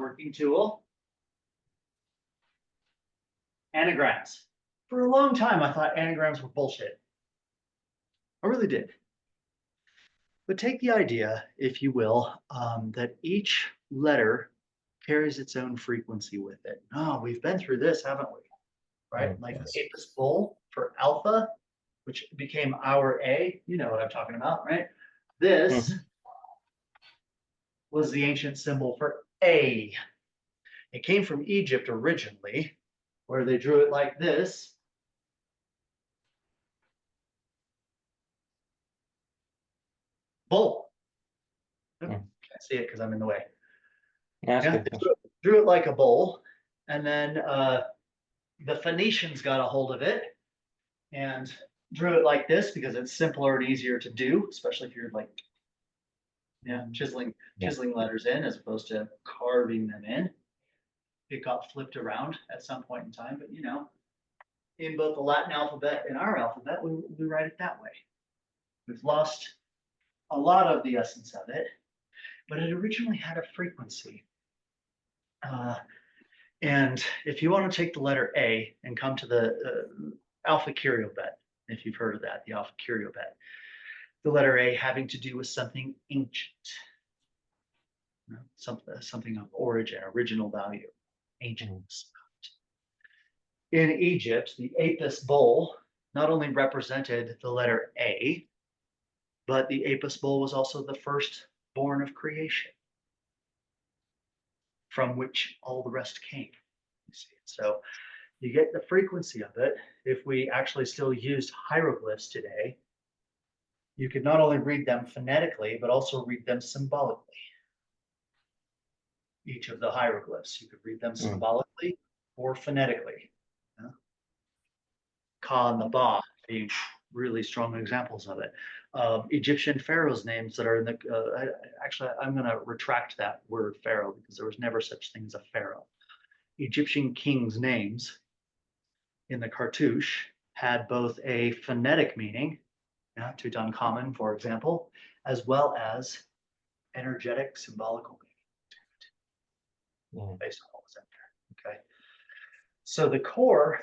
working tool. Anagrams. For a long time, I thought anagrams were bullshit. I really did. But take the idea, if you will, that each letter carries its own frequency with it. Oh, we've been through this, haven't we? Right? Like Yes. the Apis bull for alpha, which became our A. You know what I'm talking about, right? This was the ancient symbol for A. It came from Egypt originally, where they drew it like this. Bull. Can't see it because I'm in the way. Yeah, Yeah, they drew it like a bull. And then the Phoenicians got a hold of it and drew it like this because it's simpler and easier to do, especially if you're like, chiseling letters in as opposed to carving them in. It got flipped around at some point in time, but in both the Latin alphabet and our alphabet, we write it that way. We've lost a lot of the essence of it, but it originally had a frequency. And if you want to take the letter A and come to the alpha Curiobet, if you've heard of that, the alpha Curiobet, the letter A having to do with something ancient, something of origin, original value, ancient. In Egypt, the Apis bull not only represented the letter A, but the Apis bull was also the first born of creation, from which all the rest came. You see, so you get the frequency of it. If we actually still used hieroglyphs today, you could not only read them phonetically, but also read them symbolically. Each of the hieroglyphs, you could read them symbolically or phonetically. Ka and the Ba being really strong examples of it. Egyptian pharaohs' names that are in the, actually, I'm going to retract that word pharaoh because there was never such thing as a pharaoh. Egyptian kings' names in the cartouche had both a phonetic meaning, Tutankhamun, for example, as well as energetic, symbolical meaning based on what was in there. Okay. So the core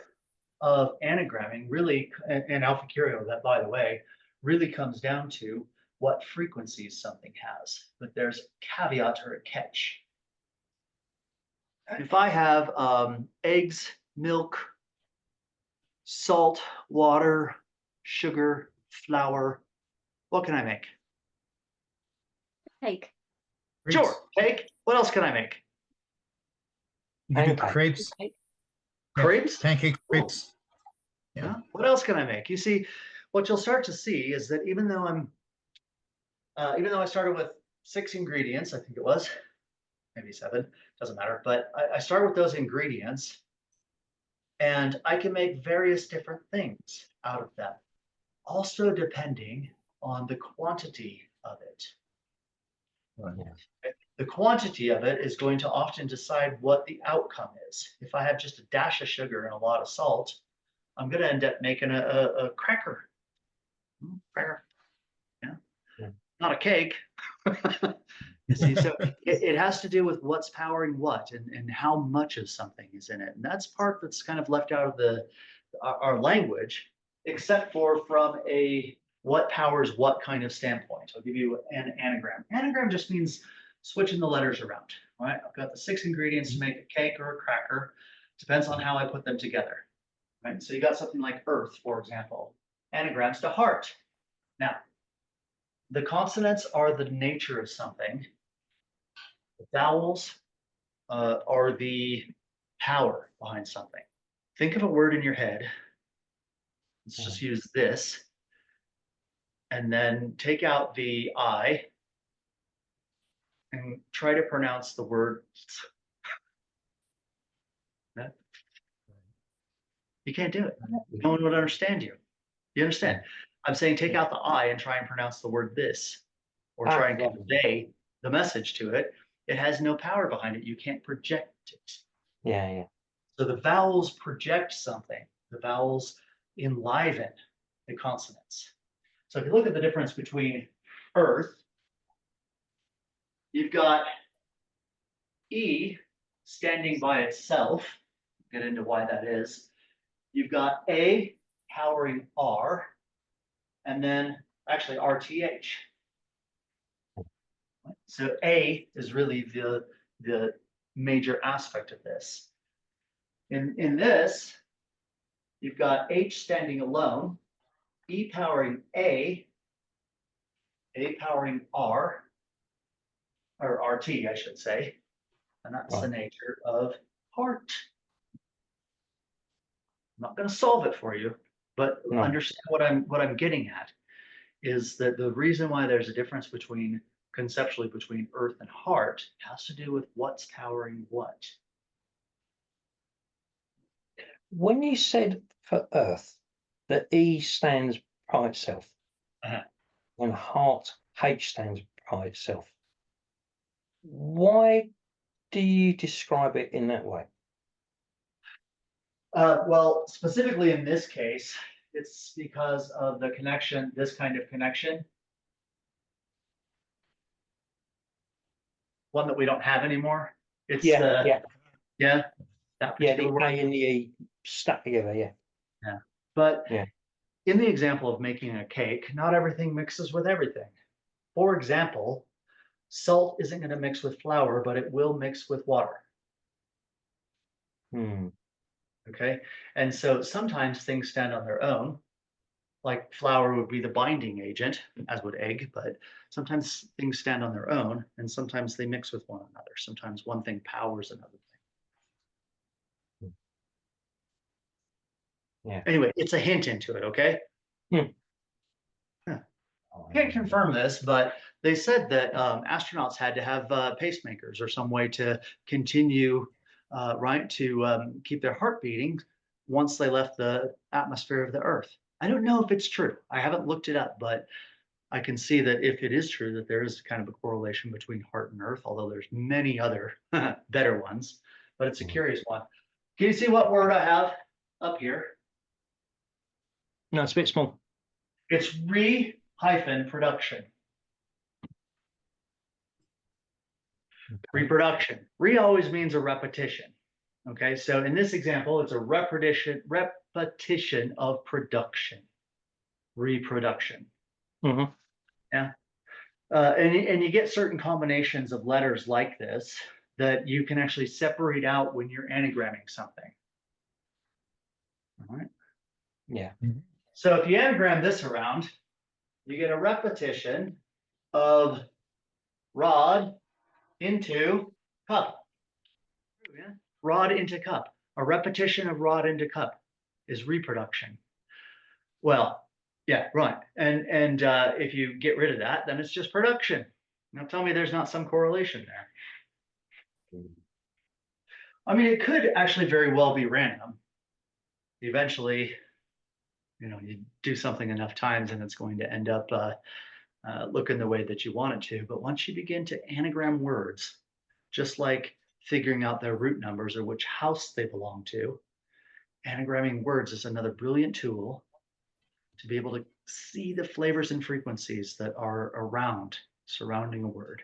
of anagramming really, and alpha curio, that by the way, really comes down to what frequencies something has. But there's a caveat or a catch. If I have eggs, milk, salt, water, sugar, flour, what can I make? Cake. Sure, cake. What else can I make? You can do crepes. Crepes? Pancake crepes. Yeah. What else can I make? You see, what you'll start to see is that even though I started with 6 ingredients, I think it was, maybe 7, doesn't matter, but I start with those ingredients and I can make various different things out of them, also depending on the quantity of it. The quantity of it is going to often decide what the outcome is. If I have just a dash of sugar and a lot of salt, I'm going to end up making a cracker. Cracker. Yeah. Not a cake. You see, so it has to do with what's powering what and how much of something is in it. And that's part that's kind of left out of our language, except for from a what powers what kind of standpoint. I'll give you an anagram. Anagram just means switching the letters around. Right? I've got the 6 ingredients to make a cake or a cracker. Depends on how I put them together. Right? So you got something like earth, for example, anagrams to heart. Now, the consonants are the nature of something. The vowels are the power behind something. Think of a word in your head. Let's just use this. And then take out the I and try to pronounce the word. You can't do it. No one would understand you. You understand? I'm saying take out the I and try and pronounce the word this, or try and convey the message to it. It has no power behind it. You can't project it. Yeah. So the vowels project something. The vowels enliven the consonants. So if you look at the difference between earth, you've got E standing by itself, get into why that is. You've got A powering R, and then actually RTH. So A is really the major aspect of this. In this, you've got H standing alone, E powering A powering R, or RT, I should say. And that's the nature of heart. I'm not going to solve it for you, but understand what I'm getting at is that the reason why there's a difference conceptually between earth and heart has to do with what's powering what. When you said for earth, the E stands by itself, and heart, H stands by itself. Why do you describe it in that way? Well, specifically in this case, it's because of the connection, this kind of connection. One that we don't have anymore. It's that particular the word. A and the E stuck together, Yeah. But in the example of making a cake, not everything mixes with everything. For example, salt isn't going to mix with flour, but it will mix with water. Okay. And so sometimes things stand on their own, like flour would be the binding agent, as would egg, but sometimes things stand on their own, and sometimes they mix with one another. Sometimes one thing powers another thing. Anyway, it's a hint into it, okay? I can't confirm this, but they said that astronauts had to have pacemakers or some way to continue, to keep their heart beating once they left the atmosphere of the Earth. I don't know if it's true. I haven't looked it up, but I can see that if it is true, that there is kind of a correlation between heart and Earth, although there's many other better ones, but it's a curious one. Can you see what word I have up here? No, it's a bit small. It's production. Reproduction. Always means a repetition. Okay, so in this example, it's a repetition of production. Reproduction. Yeah. And you get certain combinations of letters like this that you can actually separate out when you're anagramming something. All right. Yeah. So if you anagram this around, you get a repetition of rod into cup. Rod into cup. A repetition of rod into cup is reproduction. Well, yeah, right. And if you get rid of that, then it's just production. Now tell me there's not some correlation there. I mean, it could actually very well be random. Eventually, you do something enough times and it's going to end up looking the way that you want it to. But once you begin to anagram words, just like figuring out their root numbers or which house they belong to, anagramming words is another brilliant tool to be able to see the flavors and frequencies that are surrounding a word.